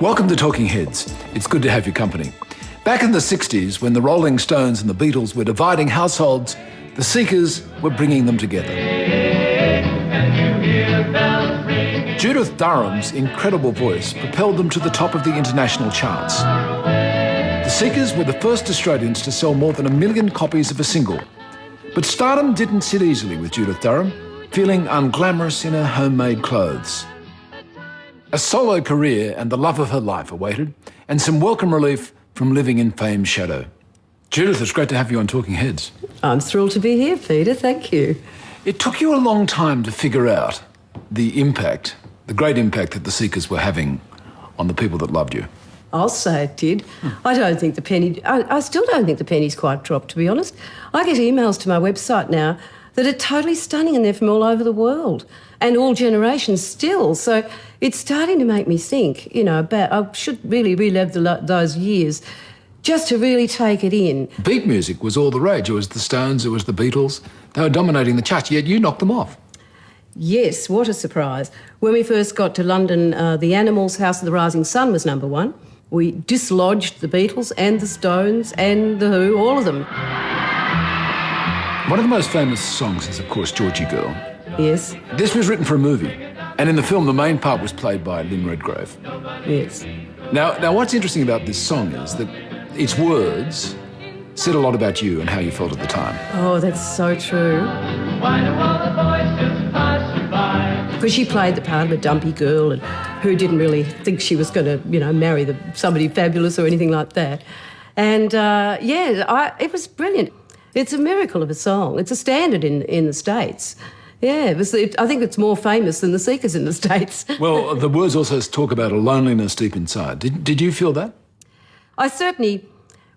Welcome to Talking Heads. It's good to have your company. Back in the 60s, when the Rolling Stones and the Beatles were dividing households, the Seekers were bringing them together. Judith Durham's incredible voice propelled them to the top of the international charts. The Seekers were the first Australians to sell more than 1 million copies of a single. But stardom didn't sit easily with Judith Durham, feeling unglamorous in her homemade clothes. A solo career and the love of her life awaited, and some welcome relief from living in fame's shadow. Judith, it's great to have you on Talking Heads. I'm thrilled to be here, Peter. Thank you. It took you a long time to figure out the impact, the great impact that the Seekers were having on the people that loved you. I'll say it did. I still don't think the penny's quite dropped, to be honest. I get emails to my website now that are totally stunning, and they're from all over the world and all generations still. So it's starting to make me think, about I should really relive those years just to really take it in. Beat music was all the rage. It was the Stones, it was the Beatles. They were dominating the charts, yet you knocked them off. Yes, what a surprise. When we first got to London, the Animals' House of the Rising Sun was number one. We dislodged the Beatles and the Stones and the Who, all of them. One of the most famous songs is, of course, Georgie Girl. Yes. This was written for a movie, and in the film, the main part was played by Lynn Redgrave. Yes. Now, what's interesting about this song is that its words said a lot about you and how you felt at the time. Oh, that's so true. Why do all the boys just pass you by? Because she played the part of a dumpy girl and who didn't really think she was going to, marry somebody fabulous or anything like that. And, it was brilliant. It's a miracle of a song. It's a standard in the States. Yeah, I think it's more famous than the Seekers in the States. Well, the words also talk about a loneliness deep inside. Did you feel that? I certainly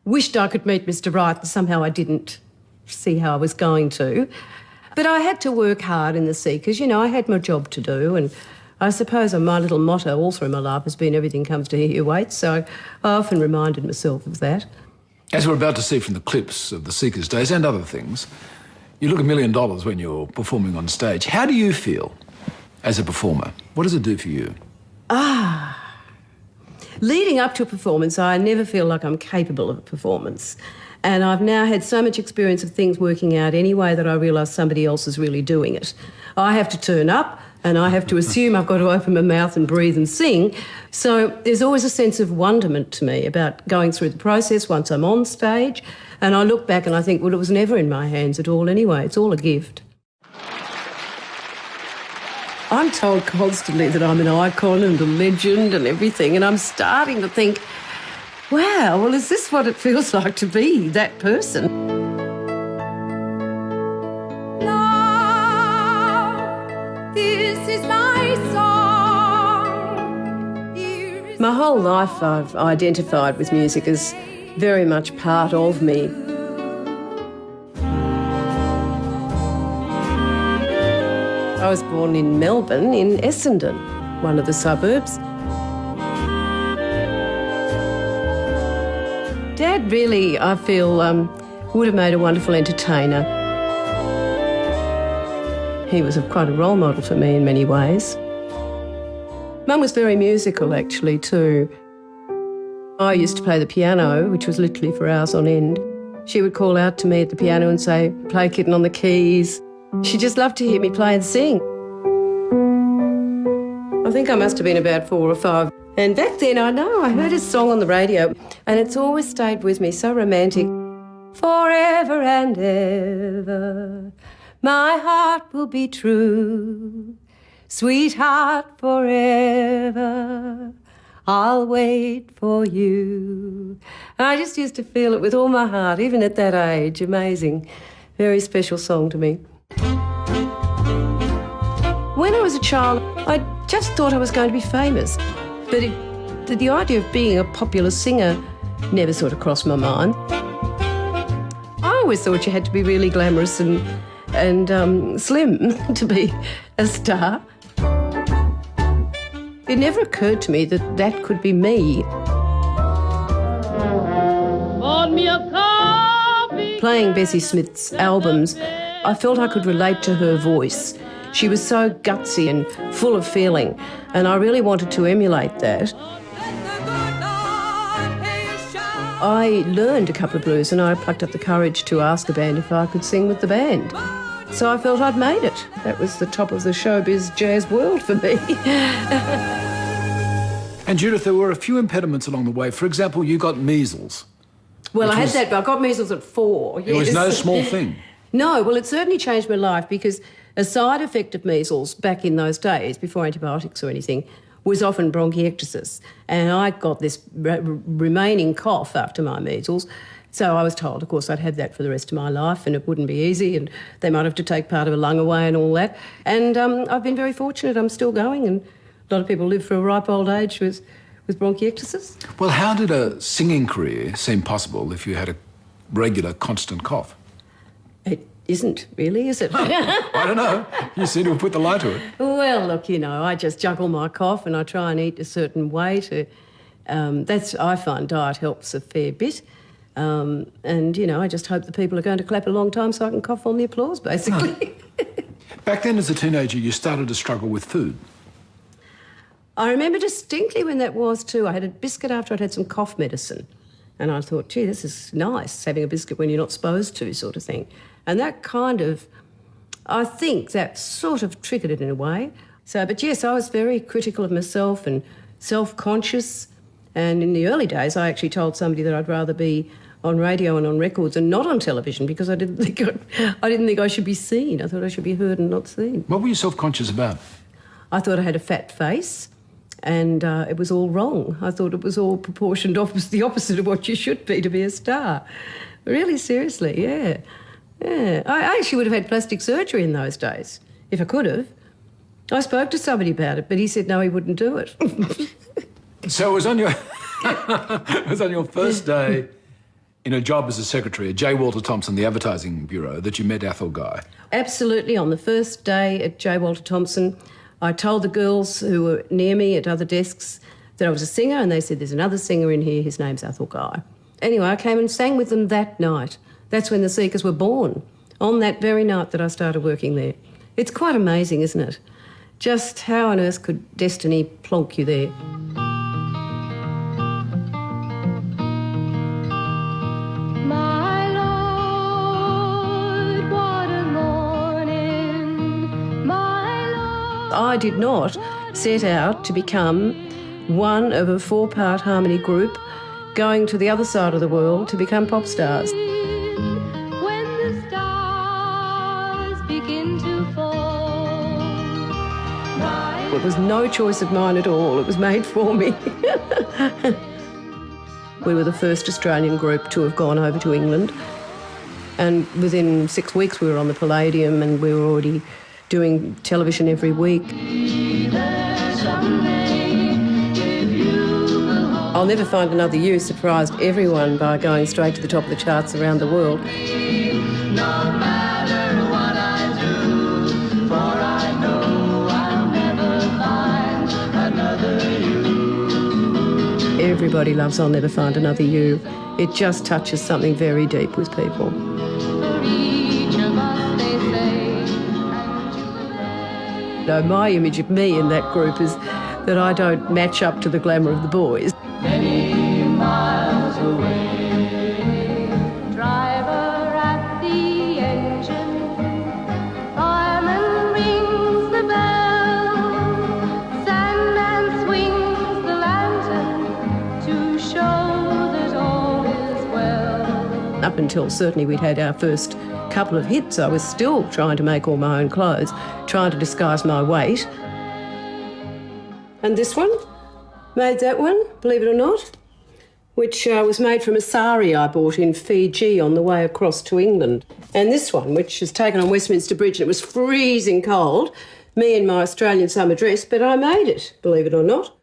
wished I could meet Mr. Right, and somehow I didn't see how I was going to. But I had to work hard in the Seekers. I had my job to do, and I suppose my little motto all through my life has been everything comes to he who waits, so I often reminded myself of that. As we're about to see from the clips of the Seekers days and other things, you look $1 million when you're performing on stage. How do you feel as a performer? What does it do for you? Leading up to a performance, I never feel like I'm capable of a performance. And I've now had so much experience of things working out anyway that I realise somebody else is really doing it. I have to turn up and I have to assume I've got to open my mouth and breathe and sing. So there's always a sense of wonderment to me about going through the process once I'm on stage. And I look back and I think, well, it was never in my hands at all anyway. It's all a gift. I'm told constantly that I'm an icon and a legend and everything, and I'm starting to think, wow, well, is this what it feels like to be that person? Love, this is my song. My whole life I've identified with music as very much part of me. I was born in Melbourne, in Essendon, one of the suburbs. Dad really, I feel, would have made a wonderful entertainer. He was quite a role model for me in many ways. Mum was very musical, actually, too. I used to play the piano, which was literally for hours on end. She would call out to me at the piano and say, "Play Kitten on the keys." She just loved to hear me play and sing. I think I must have been about 4 or 5. And back then, I heard his song on the radio, and it's always stayed with me, so romantic. Forever and ever, my heart will be true. Sweetheart, forever, I'll wait for you. And I just used to feel it with all my heart, even at that age. Amazing. Very special song to me. When I was a child, I just thought I was going to be famous. But the idea of being a popular singer never sort of crossed my mind. I always thought you had to be really glamorous and slim to be a star. It never occurred to me that that could be me. Playing Bessie Smith's albums, I felt I could relate to her voice. She was so gutsy and full of feeling, and I really wanted to emulate that. I learned a couple of blues and I plucked up the courage to ask the band if I could sing with the band. So I felt I'd made it. That was the top of the showbiz jazz world for me. And Judith, there were a few impediments along the way. For example, you got measles. Well, I had that, but I got measles at 4. Yes. It was no small thing. No, well, it certainly changed my life because a side effect of measles back in those days, before antibiotics or anything, was often bronchiectasis. And I got this remaining cough after my measles. So I was told, of course, I'd have that for the rest of my life and it wouldn't be easy and they might have to take part of a lung away and all that. And I've been very fortunate. I'm still going and a lot of people live for a ripe old age with bronchiectasis. Well, how did a singing career seem possible if you had a regular, constant cough? It isn't really, is it? I don't know. You seem to have put the light to it. Well, look, you know, I just juggle my cough and I try and eat a certain way to... I find diet helps a fair bit. And, you know, I just hope the people are going to clap a long time so I can cough on the applause, basically. Back then, as a teenager, you started to struggle with food. I remember distinctly when that was too. I had a biscuit after I'd had some cough medicine. And I thought, gee, this is nice, having a biscuit when you're not supposed to, sort of thing. And that kind of, I think that sort of triggered it in a way. So, but yes, I was very critical of myself and self-conscious. And in the early days, I actually told somebody that I'd rather be on radio and on records and not on television because I didn't think I should be seen. I thought I should be heard and not seen. What were you self-conscious about? I thought I had a fat face and it was all wrong. I thought it was all proportioned the opposite of what you should be to be a star. Really, seriously, yeah. Yeah. I actually would have had plastic surgery in those days, if I could have. I spoke to somebody about it, but he said no, he wouldn't do it. So it was on your it was on your first day in a job as a secretary at J. Walter Thompson, the advertising bureau, that you met Athol Guy. Absolutely. On the first day at J. Walter Thompson, I told the girls who were near me at other desks that I was a singer, and they said, there's another singer in here, his name's Athol Guy. Anyway, I came and sang with them that night. That's when the Seekers were born, on that very night that I started working there. It's quite amazing, isn't it? Just how on earth could destiny plonk you there? I did not set out to become one of a 4-part harmony group going to the other side of the world to become pop stars. When the stars begin to fall. It was no choice of mine at all. It was made for me. We were the first Australian group to have gone over to England. And within 6 weeks we were on the Palladium and we were already doing television every week. I'll Never Find Another You surprised everyone by going straight to the top of the charts around the world. No matter what I do, for I know I'll never find another you. Everybody loves I'll Never Find Another You. It just touches something very deep with people. For each of us, they say. No, my image of me in that group is that I don't match up to the glamour of the boys. Many miles away. Driver at the engine, fireman rings the bell, Sandman swings the lantern to show that all is well. Up until certainly we'd had our first couple of hits, I was still trying to make all my own clothes, trying to disguise my weight. And this one, made that one, believe it or not, which was made from a sari I bought in Fiji on the way across to England. And this one, which is taken on Westminster Bridge, and it was freezing cold, me in my Australian summer dress, but I made it, believe it or not.